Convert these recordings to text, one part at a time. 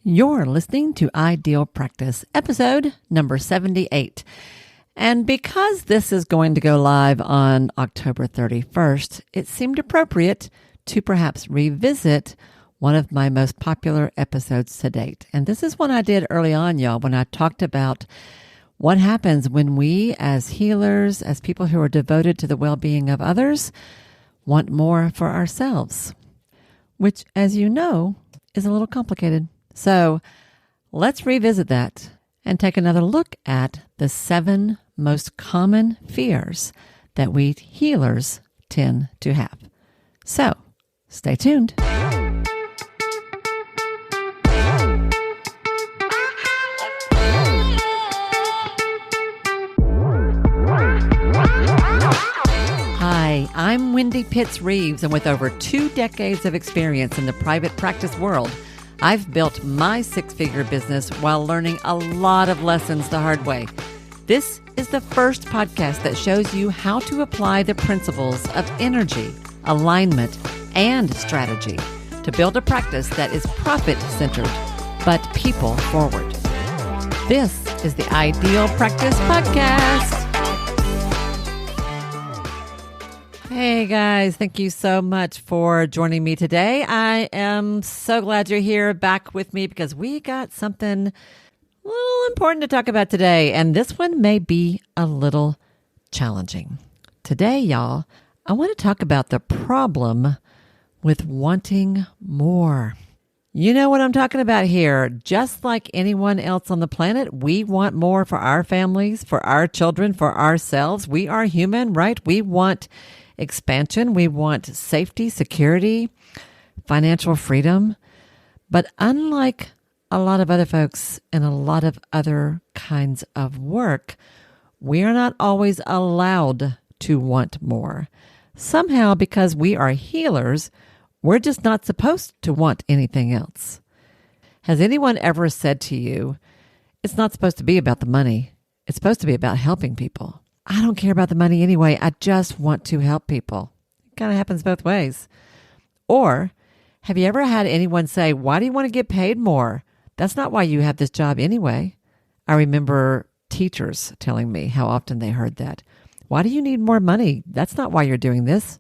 You're listening to Ideal Practice, episode number 78. And because this is going to go live on October 31st, it seemed appropriate to perhaps revisit one of my most popular episodes to date. And this is one I did early on, y'all, when I talked about what happens when we, as healers, as people who are devoted to the well-being of others, want more for ourselves, which, as you know, is a little complicated. So let's revisit that and take another look at the 7 most common fears that we healers tend to have. So stay tuned. Hi, I'm Wendy Pitts-Reeves, and with over 2 decades of experience in the private practice world, I've built my 6-figure business while learning a lot of lessons the hard way. This is the first podcast that shows you how to apply the principles of energy, alignment, and strategy to build a practice that is profit-centered, but people-forward. This is the Ideal Practice Podcast. Hey guys, thank you so much for joining me today. I am so glad you're here back with me because we got something a little important to talk about today, and this one may be a little challenging. Today, y'all, I want to talk about the problem with wanting more. You know what I'm talking about here. Just like anyone else on the planet, we want more for our families, for our children, for ourselves. We are human, right? We want expansion. We want safety, security, financial freedom. But unlike a lot of other folks and a lot of other kinds of work, we are not always allowed to want more. Somehow, because we are healers, we're just not supposed to want anything else. Has anyone ever said to you, it's not supposed to be about the money. It's supposed to be about helping people. I don't care about the money anyway. I just want to help people. It kind of happens both ways. Or have you ever had anyone say, why do you want to get paid more? That's not why you have this job anyway. I remember teachers telling me how often they heard that. Why do you need more money? That's not why you're doing this.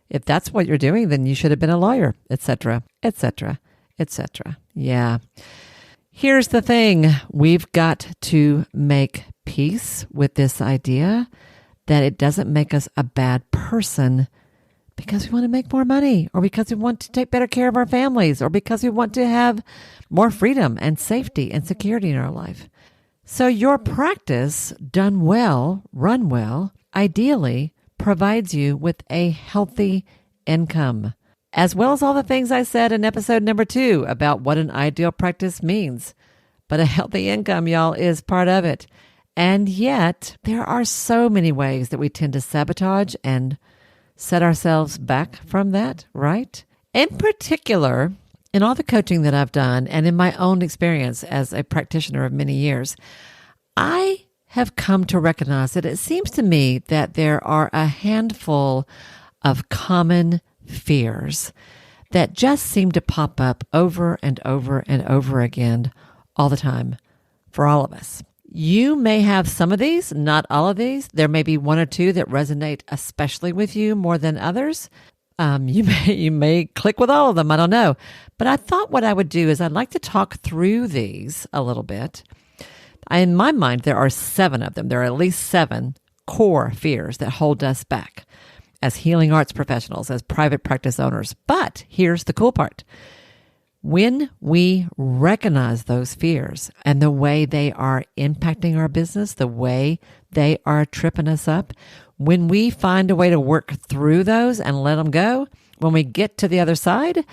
If that's what you're doing, then you should have been a lawyer, etc., etc., etc. Yeah. Here's the thing. We've got to make peace with this idea that it doesn't make us a bad person because we want to make more money, or because we want to take better care of our families, or because we want to have more freedom and safety and security in our life. So your practice, done well, run well, ideally provides you with a healthy income, as well as all the things I said in episode number 2 about what an ideal practice means. But a healthy income, y'all, is part of it. And yet, there are so many ways that we tend to sabotage and set ourselves back from that, right? In particular, in all the coaching that I've done and in my own experience as a practitioner of many years, I have come to recognize that it seems to me that there are a handful of common fears that just seem to pop up over and over and over again all the time for all of us. You may have some of these, not all of these. There may be 1 or 2 that resonate especially with you more than others. You may click with all of them. I don't know. But I thought what I would do is I'd like to talk through these a little bit. In my mind, there are 7 of them. There are at least 7 core fears that hold us back as healing arts professionals, as private practice owners. But here's the cool part. When we recognize those fears and the way they are impacting our business, the way they are tripping us up, when we find a way to work through those and let them go, when we get to the other side,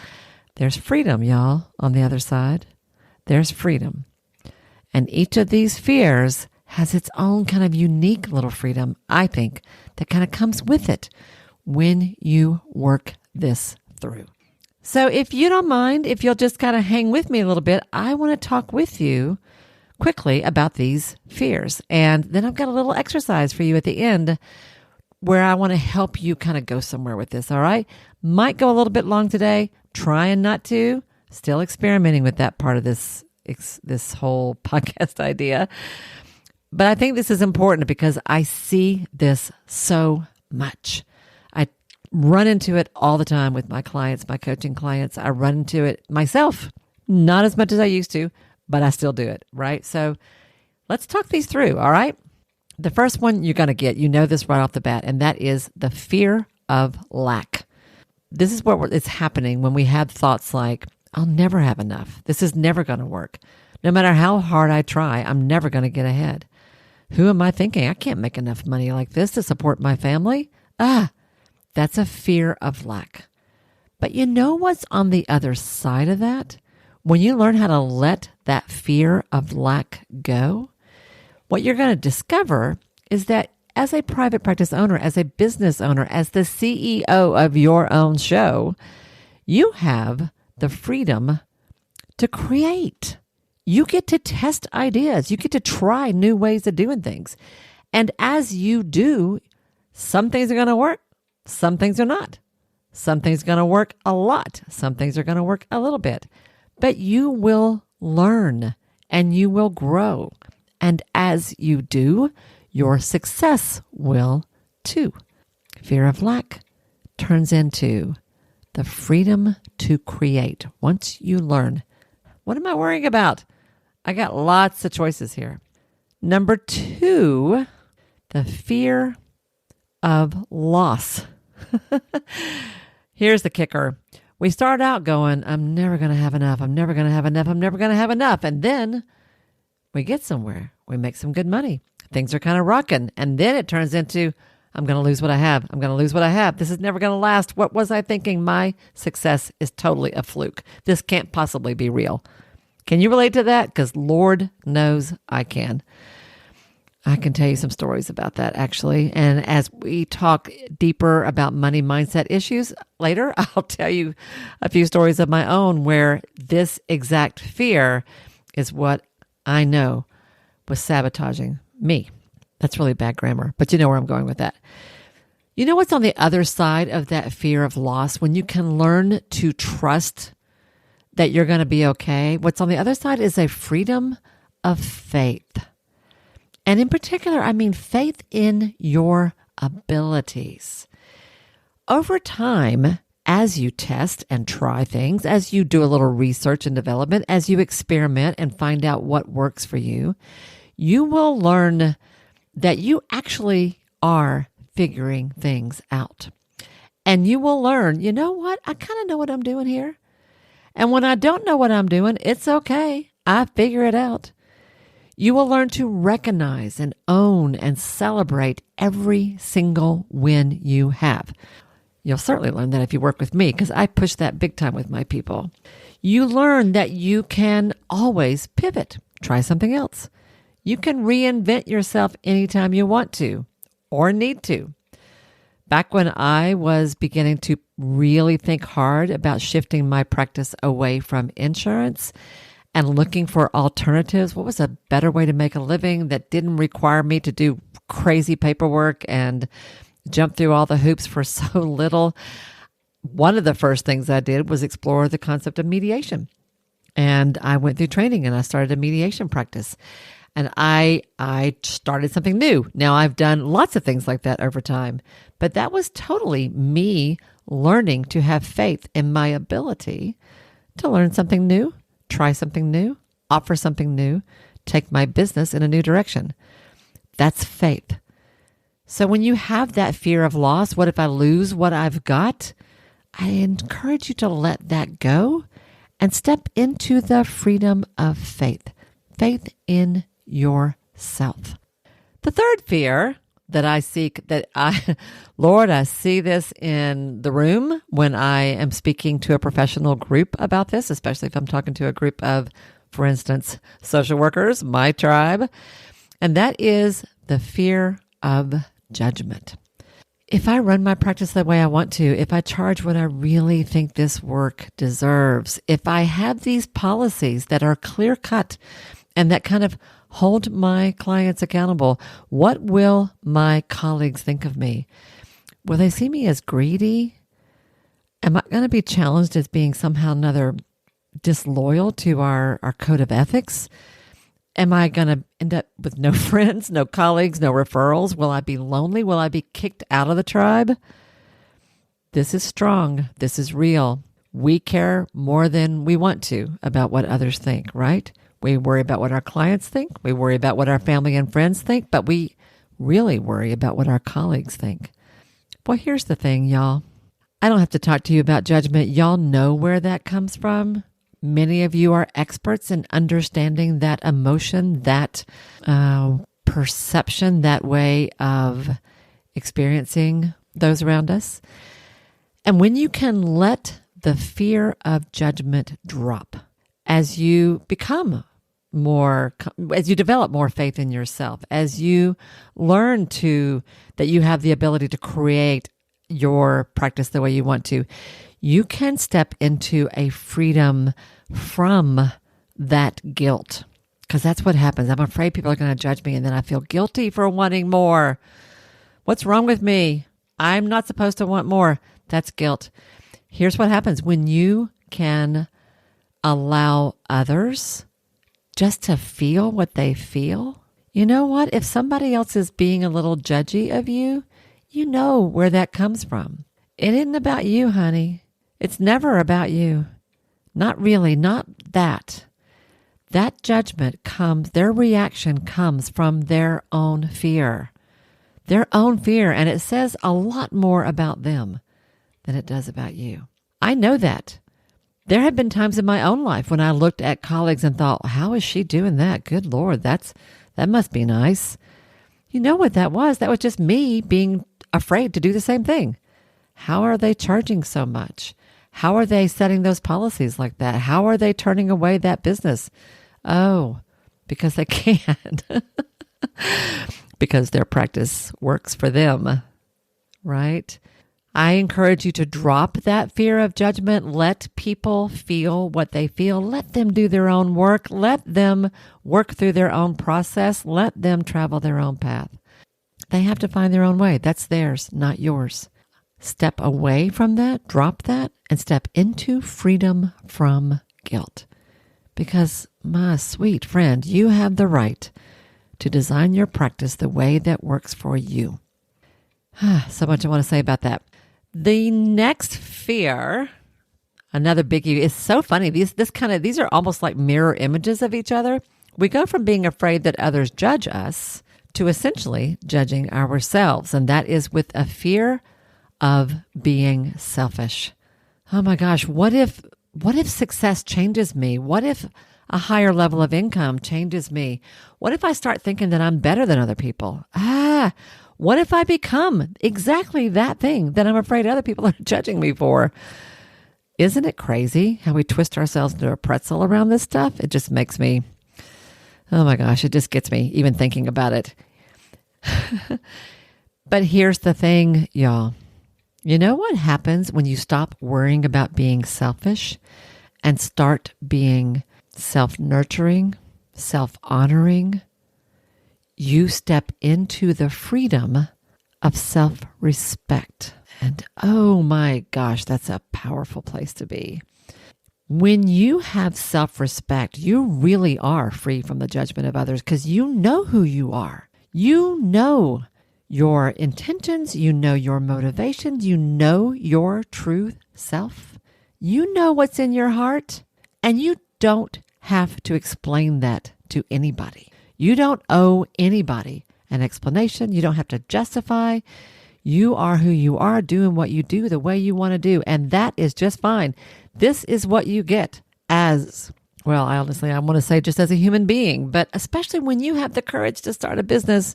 there's freedom, y'all, on the other side. There's freedom. And each of these fears has its own kind of unique little freedom, I think, that kind of comes with it when you work this through. So if you don't mind, if you'll just kind of hang with me a little bit, I want to talk with you quickly about these fears. And then I've got a little exercise for you at the end where I want to help you kind of go somewhere with this, all right? Might go a little bit long today, trying not to. Still experimenting with that part of this whole podcast idea. But I think this is important because I see this so much. I run into it all the time with my clients, my coaching clients. I run into it myself, not as much as I used to, but I still do it, right? So let's talk these through, all right? The first one you're going to get, you know this right off the bat, and that is the fear of lack. This is what is happening when we have thoughts like, I'll never have enough. This is never going to work. No matter how hard I try, I'm never going to get ahead. Who am I thinking? I can't make enough money like this to support my family. That's a fear of lack. But you know what's on the other side of that? When you learn how to let that fear of lack go, what you're going to discover is that as a private practice owner, as a business owner, as the CEO of your own show, you have the freedom to create. You get to test ideas. You get to try new ways of doing things. And as you do, some things are going to work. Some things are not. Some things are going to work a lot. Some things are going to work a little bit. But you will learn and you will grow. And as you do, your success will too. Fear of lack turns into the freedom to create. Once you learn, what am I worrying about? I got lots of choices here. Number 2, the fear of loss. Here's the kicker. We start out going, I'm never going to have enough. I'm never going to have enough. I'm never going to have enough. And then we get somewhere. We make some good money. Things are kind of rocking. And then it turns into, I'm going to lose what I have. I'm going to lose what I have. This is never going to last. What was I thinking? My success is totally a fluke. This can't possibly be real. Can you relate to that? Because Lord knows I can. I can tell you some stories about that, actually. And as we talk deeper about money mindset issues later, I'll tell you a few stories of my own where this exact fear is what I know was sabotaging me. That's really bad grammar, but you know where I'm going with that. You know what's on the other side of that fear of loss? When you can learn to trust that you're going to be okay, what's on the other side is a freedom of faith. And in particular, I mean faith in your abilities. Over time, as you test and try things, as you do a little research and development, as you experiment and find out what works for you, you will learn that you actually are figuring things out. And you will learn, you know what? I kind of know what I'm doing here. And when I don't know what I'm doing, it's okay. I figure it out. You will learn to recognize and own and celebrate every single win you have. You'll certainly learn that if you work with me, because I push that big time with my people. You learn that you can always pivot, try something else. You can reinvent yourself anytime you want to or need to. Back when I was beginning to really think hard about shifting my practice away from insurance and looking for alternatives, what was a better way to make a living that didn't require me to do crazy paperwork and jump through all the hoops for so little? One of the first things I did was explore the concept of mediation. And I went through training and I started a mediation practice. And I started something new. Now, I've done lots of things like that over time, but that was totally me learning to have faith in my ability to learn something new, try something new, offer something new, take my business in a new direction. That's faith. So when you have that fear of loss, what if I lose what I've got? I encourage you to let that go and step into the freedom of faith. Faith in yourself. The third fear that I seek, Lord, I see this in the room when I am speaking to a professional group about this, especially if I'm talking to a group of, for instance, social workers, my tribe, and that is the fear of judgment. If I run my practice the way I want to, if I charge what I really think this work deserves, if I have these policies that are clear cut and that kind of hold my clients accountable, what will my colleagues think of me? Will they see me as greedy? Am I going to be challenged as being somehow another disloyal to our code of ethics? Am I going to end up with no friends, no colleagues, no referrals? Will I be lonely? Will I be kicked out of the tribe? This is strong. This is real. We care more than we want to about what others think, right? We worry about what our clients think. We worry about what our family and friends think, but we really worry about what our colleagues think. Well, here's the thing, y'all. I don't have to talk to you about judgment. Y'all know where that comes from. Many of you are experts in understanding that emotion, that perception, that way of experiencing those around us. And when you can let the fear of judgment drop as you as you develop more faith in yourself, as you learn that you have the ability to create your practice the way you want to, you can step into a freedom from that guilt. Because that's what happens. I'm afraid people are going to judge me, and then I feel guilty for wanting more. What's wrong with me? I'm not supposed to want more. That's guilt. Here's what happens when you can allow others just to feel what they feel. You know what? If somebody else is being a little judgy of you, you know where that comes from. It isn't about you, honey. It's never about you. Not really, not that. That judgment their reaction comes from their own fear. Their own fear, and it says a lot more about them than it does about you. I know that. There have been times in my own life when I looked at colleagues and thought, how is she doing that? Good Lord, that must be nice. You know what that was? That was just me being afraid to do the same thing. How are they charging so much? How are they setting those policies like that? How are they turning away that business? Oh, because they can. Because their practice works for them, right? I encourage you to drop that fear of judgment. Let people feel what they feel. Let them do their own work. Let them work through their own process. Let them travel their own path. They have to find their own way. That's theirs, not yours. Step away from that, drop that, and step into freedom from guilt. Because, my sweet friend, you have the right to design your practice the way that works for you. So much I want to say about that. The next fear, another biggie, is so funny. These are almost like mirror images of each other. We go from being afraid that others judge us to essentially judging ourselves, and that is with a fear of being selfish. Oh my gosh, what if success changes me? What if a higher level of income changes me? What if I start thinking that I'm better than other people? What if I become exactly that thing that I'm afraid other people are judging me for? Isn't it crazy how we twist ourselves into a pretzel around this stuff? It just makes me, oh my gosh, it just gets me even thinking about it. But here's the thing, y'all. You know what happens when you stop worrying about being selfish and start being self-nurturing, self-honoring? You step into the freedom of self-respect. And oh my gosh, that's a powerful place to be. When you have self-respect, you really are free from the judgment of others because you know who you are. You know your intentions, you know your motivations, you know your true self. You know what's in your heart, and you don't have to explain that to anybody. You don't owe anybody an explanation. You don't have to justify. You are who you are, doing what you do the way you want to do, and that is just fine. This is what you get as, well, I want to say just as a human being, but especially when you have the courage to start a business,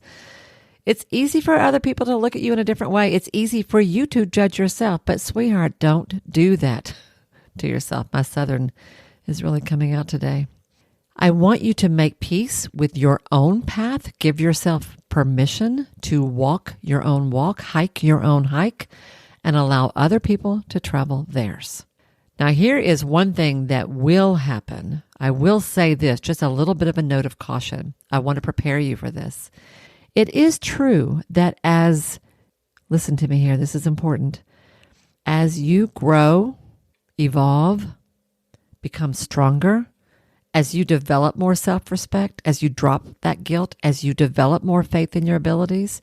it's easy for other people to look at you in a different way. It's easy for you to judge yourself, but sweetheart, don't do that to yourself. My Southern is really coming out today. I want you to make peace with your own path. Give yourself permission to walk your own walk, hike your own hike, and allow other people to travel theirs. Now, here is one thing that will happen. I will say this, just a little bit of a note of caution. I want to prepare you for this. It is true that listen to me here, this is important, as you grow, evolve, become stronger, as you develop more self-respect, as you drop that guilt, as you develop more faith in your abilities,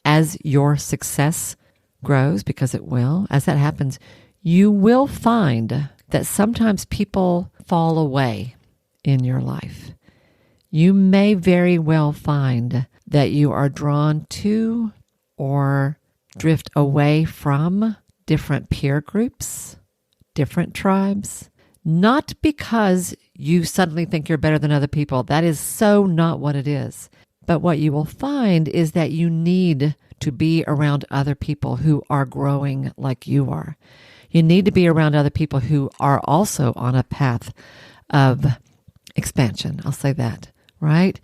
as your success grows, because it will, as that happens, you will find that sometimes people fall away in your life. You may very well find that you are drawn to or drift away from different peer groups, different tribes, not because you suddenly think you're better than other people. That is so not what it is. But what you will find is that you need to be around other people who are growing like you are. You need to be around other people who are also on a path of expansion. I'll say that, right?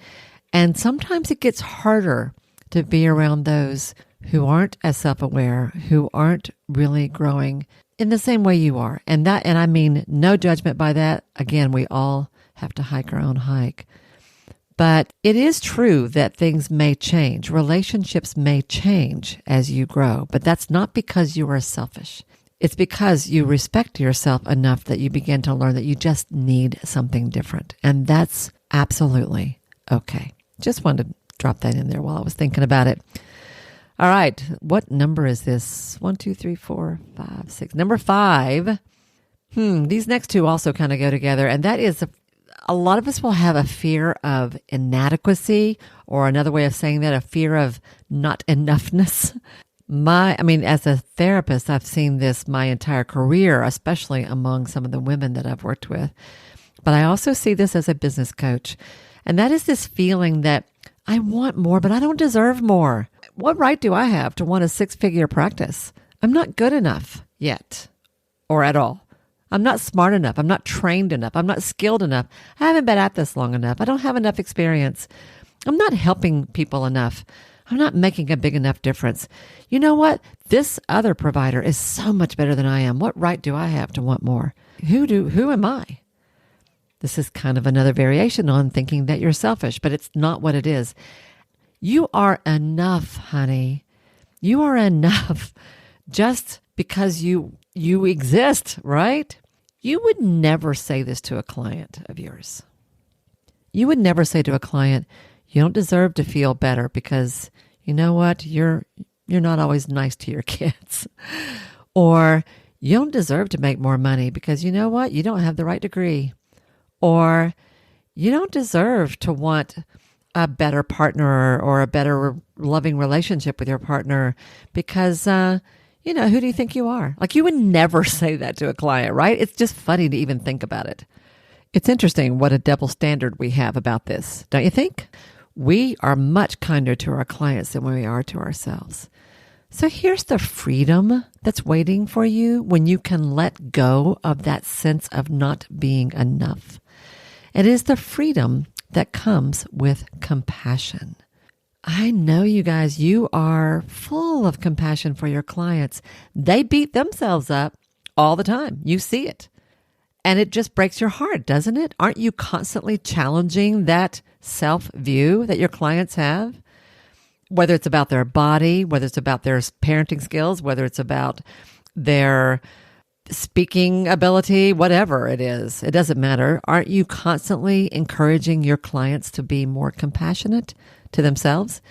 And sometimes it gets harder to be around those who aren't as self-aware, who aren't really growing in the same way you are. And I mean, no judgment by that. Again, we all have to hike our own hike. But it is true that things may change. Relationships may change as you grow, but that's not because you are selfish. It's because you respect yourself enough that you begin to learn that you just need something different. And that's absolutely okay. Just wanted to drop that in there while I was thinking about it. All right. What number is this? 1, 2, 3, 4, 5, 6. Number 5. These next two also kind of go together. And that is a lot of us will have a fear of inadequacy, or another way of saying that, a fear of not enoughness. As a therapist, I've seen this my entire career, especially among some of the women that I've worked with. But I also see this as a business coach. And that is this feeling that I want more, but I don't deserve more. What right do I have to want a 6-figure practice? I'm not good enough yet, or at all. I'm not smart enough. I'm not trained enough. I'm not skilled enough. I haven't been at this long enough. I don't have enough experience. I'm not helping people enough. I'm not making a big enough difference. You know what? This other provider is so much better than I am. What right do I have to want more? Who am I? This is kind of another variation on thinking that you're selfish, but it's not what it is. You are enough, honey. You are enough just because you exist, right? You would never say this to a client of yours. You would never say to a client, you don't deserve to feel better because you know what? You're not always nice to your kids. Or you don't deserve to make more money because you know what? You don't have the right degree. Or you don't deserve to want a better partner or a better loving relationship with your partner because, who do you think you are? Like, you would never say that to a client, right? It's just funny to even think about it. It's interesting what a double standard we have about this, don't you think? We are much kinder to our clients than we are to ourselves. So here's the freedom that's waiting for you when you can let go of that sense of not being enough. It is the freedom that comes with compassion. I know, you guys, you are full of compassion for your clients. They beat themselves up all the time. You see it. And it just breaks your heart, doesn't it? Aren't you constantly challenging that self-view that your clients have? Whether it's about their body, whether it's about their parenting skills, whether it's about their speaking ability, whatever it is, it doesn't matter. Aren't you constantly encouraging your clients to be more compassionate to themselves?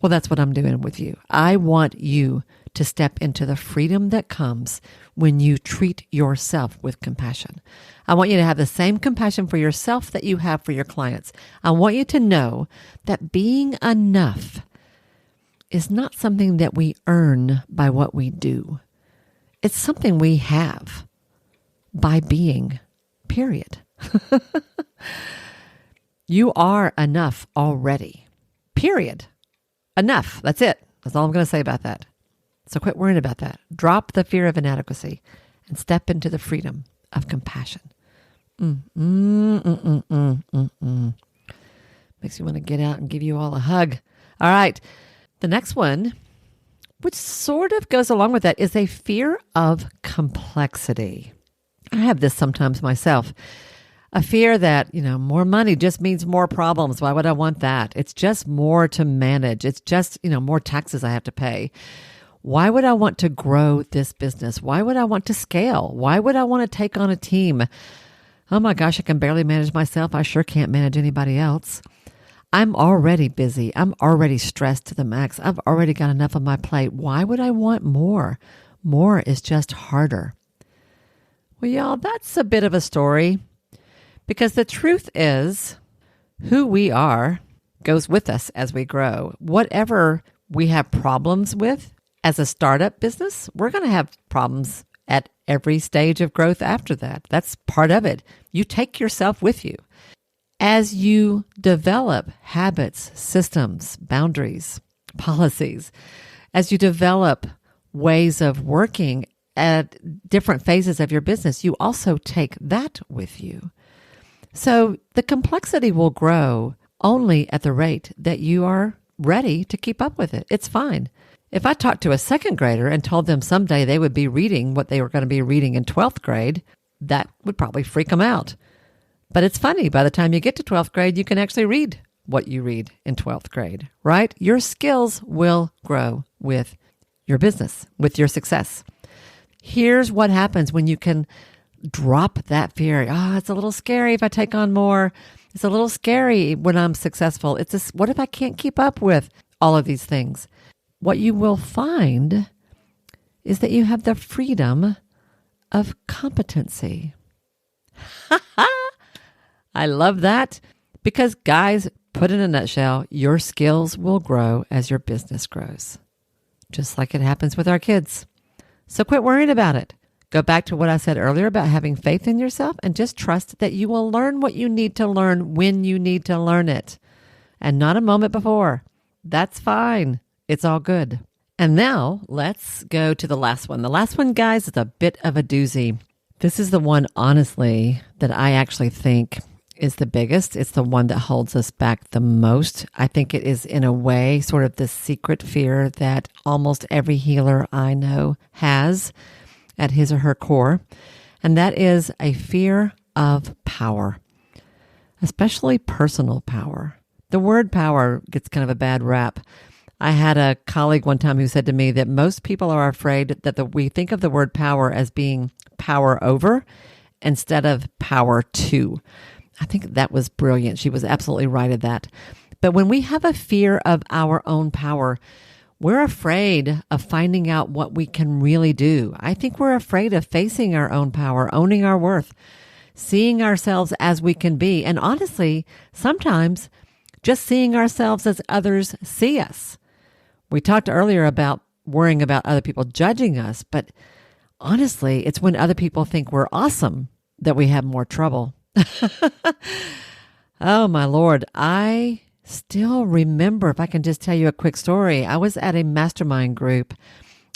Well, that's what I'm doing with you. I want you to step into the freedom that comes when you treat yourself with compassion. I want you to have the same compassion for yourself that you have for your clients. I want you to know that being enough is not something that we earn by what we do. It's something we have by being, period. You are enough already, period. Enough. That's it. That's all I'm going to say about that. So quit worrying about that. Drop the fear of inadequacy and step into the freedom of compassion. Makes you want to get out and give you all a hug. All right. The next one, which sort of goes along with that, is a fear of complexity. I have this sometimes myself. A fear that, more money just means more problems. Why would I want that? It's just more to manage. It's just, more taxes I have to pay. Why would I want to grow this business? Why would I want to scale? Why would I want to take on a team? Oh my gosh, I can barely manage myself. I sure can't manage anybody else. I'm already busy. I'm already stressed to the max. I've already got enough on my plate. Why would I want more? More is just harder. Well, y'all, that's a bit of a story because the truth is who we are goes with us as we grow. Whatever we have problems with as a startup business, we're going to have problems at every stage of growth after that. That's part of it. You take yourself with you. As you develop habits, systems, boundaries, policies, as you develop ways of working at different phases of your business, you also take that with you. So the complexity will grow only at the rate that you are ready to keep up with it. It's fine. If I talked to a second grader and told them someday they would be reading what they were going to be reading in 12th grade, that would probably freak them out. But it's funny, by the time you get to 12th grade, you can actually read what you read in 12th grade, right? Your skills will grow with your business, with your success. Here's what happens when you can drop that fear. It's a little scary if I take on more. It's a little scary when I'm successful. It's this, what if I can't keep up with all of these things? What you will find is that you have the freedom of competency. I love that because, guys, put in a nutshell, your skills will grow as your business grows, just like it happens with our kids. So quit worrying about it. Go back to what I said earlier about having faith in yourself and just trust that you will learn what you need to learn when you need to learn it and not a moment before. That's fine. It's all good. And now let's go to the last one. The last one, guys, is a bit of a doozy. This is the one, honestly, that I actually think is the biggest. It's the one that holds us back the most. I think it is, in a way, sort of the secret fear that almost every healer I know has at his or her core. And that is a fear of power, especially personal power. The word power gets kind of a bad rap. I had a colleague one time who said to me that most people are afraid that we think of the word power as being power over instead of power to. I think that was brilliant. She was absolutely right at that. But when we have a fear of our own power, we're afraid of finding out what we can really do. I think we're afraid of facing our own power, owning our worth, seeing ourselves as we can be. And honestly, sometimes just seeing ourselves as others see us. We talked earlier about worrying about other people judging us, but honestly, it's when other people think we're awesome that we have more trouble. Oh, my Lord. I still remember, if I can just tell you a quick story, I was at a mastermind group.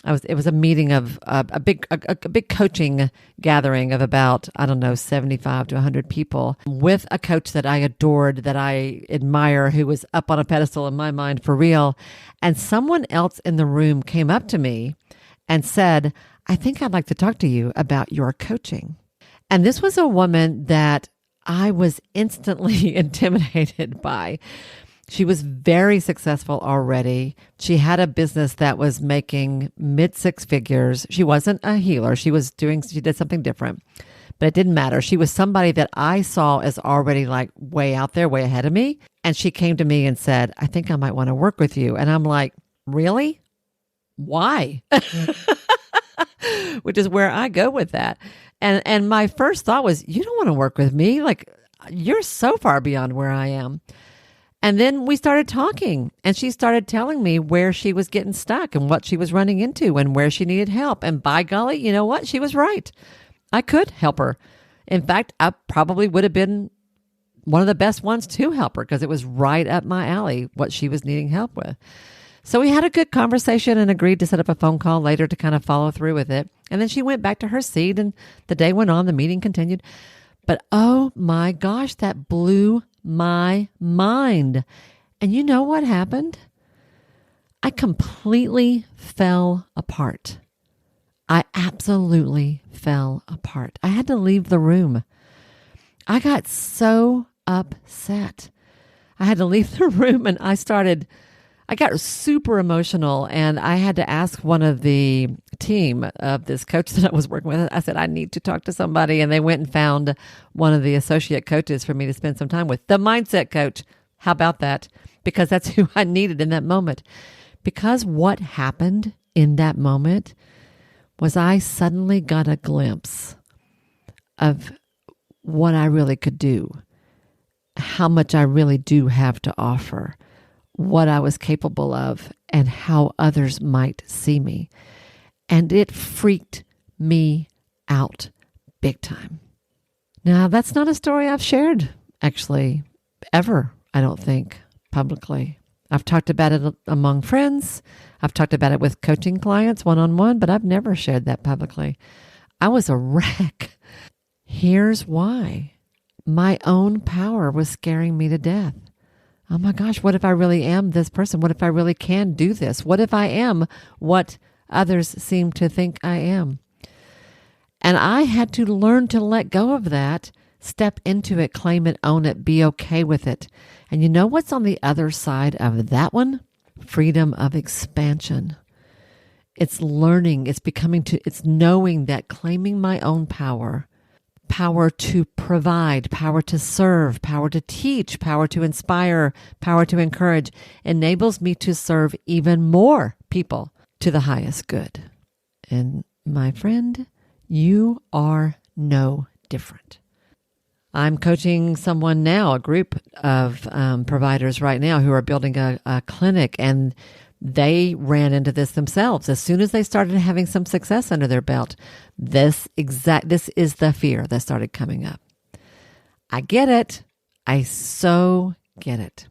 It was a meeting of a big coaching gathering of about, 75 to 100 people with a coach that I adored, that I admire, who was up on a pedestal in my mind for real. And someone else in the room came up to me and said, I think I'd like to talk to you about your coaching. And this was a woman that I was instantly intimidated by. She was very successful already. She had a business that was making mid-six figures. She wasn't a healer. She did something different, but it didn't matter. She was somebody that I saw as already like way out there, way ahead of me. And she came to me and said, I think I might want to work with you. And I'm like, really? Why? Which is where I go with that. And my first thought was, you don't want to work with me. Like, you're so far beyond where I am. And then we started talking, and she started telling me where she was getting stuck and what she was running into and where she needed help. And by golly, you know what? She was right. I could help her. In fact, I probably would have been one of the best ones to help her because it was right up my alley, what she was needing help with. So we had a good conversation and agreed to set up a phone call later to kind of follow through with it. And then she went back to her seat and the day went on, the meeting continued. But oh my gosh, that blew my mind. And you know what happened? I completely fell apart. I absolutely fell apart. I had to leave the room. I got so upset. I had to leave the room and I started I got super emotional, and I had to ask one of the team of this coach that I was working with. I said, I need to talk to somebody. And they went and found one of the associate coaches for me to spend some time with, the mindset coach. How about that? Because that's who I needed in that moment. Because what happened in that moment was I suddenly got a glimpse of what I really could do, how much I really do have to offer, what I was capable of, and how others might see me. And it freaked me out big time. Now, that's not a story I've shared, actually, ever, I don't think, publicly. I've talked about it among friends. I've talked about it with coaching clients one-on-one, but I've never shared that publicly. I was a wreck. Here's why. My own power was scaring me to death. Oh my gosh, what if I really am this person? What if I really can do this? What if I am what others seem to think I am? And I had to learn to let go of that, step into it, claim it, own it, be okay with it. And you know what's on the other side of that one? Freedom of expansion. It's learning, it's knowing that claiming my own power to provide, power to serve, power to teach, power to inspire, power to encourage, enables me to serve even more people to the highest good. And my friend, you are no different. I'm coaching someone now, a group of providers right now who are building a clinic, and they ran into this themselves. As soon as they started having some success under their belt, this is the fear that started coming up. I get it. I so get it.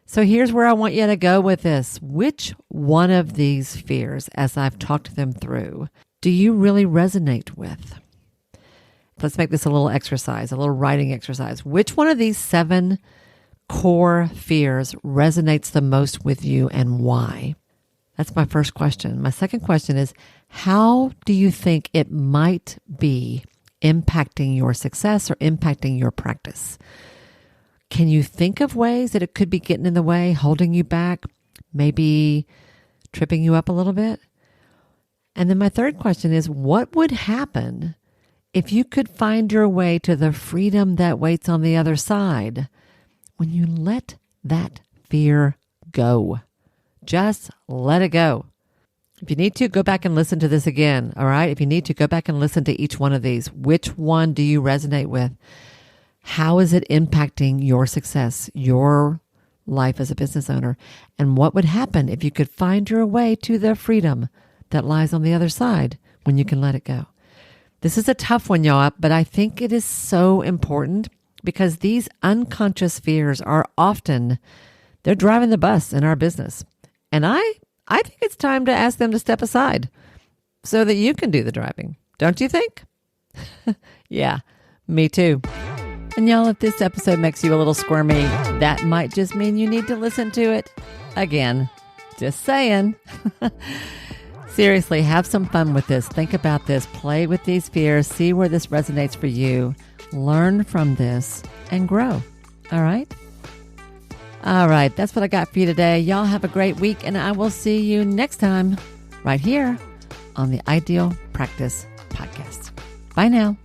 So here's where I want you to go with this. Which one of these fears, as I've talked them through, do you really resonate with? Let's make this a little exercise, a little writing exercise. Which one of these 7 core fears resonates the most with you, and why? That's my first question. My second question is, how do you think it might be impacting your success or impacting your practice? Can you think of ways that it could be getting in the way, holding you back, maybe tripping you up a little bit? And then my third question is, what would happen if you could find your way to the freedom that waits on the other side when you let that fear go? Just let it go. If you need to, go back and listen to this again, all right? If you need to, go back and listen to each one of these. Which one do you resonate with? How is it impacting your success, your life as a business owner? And what would happen if you could find your way to the freedom that lies on the other side when you can let it go? This is a tough one, y'all, but I think it is so important because these unconscious fears are often, they're driving the bus in our business. And I think it's time to ask them to step aside so that you can do the driving. Don't you think? Yeah, me too. And y'all, if this episode makes you a little squirmy, that might just mean you need to listen to it again. Just saying. Seriously, have some fun with this. Think about this. Play with these fears. See where this resonates for you. Learn from this and grow. All right? All right. That's what I got for you today. Y'all have a great week, and I will see you next time right here on the Ideal Practice Podcast. Bye now.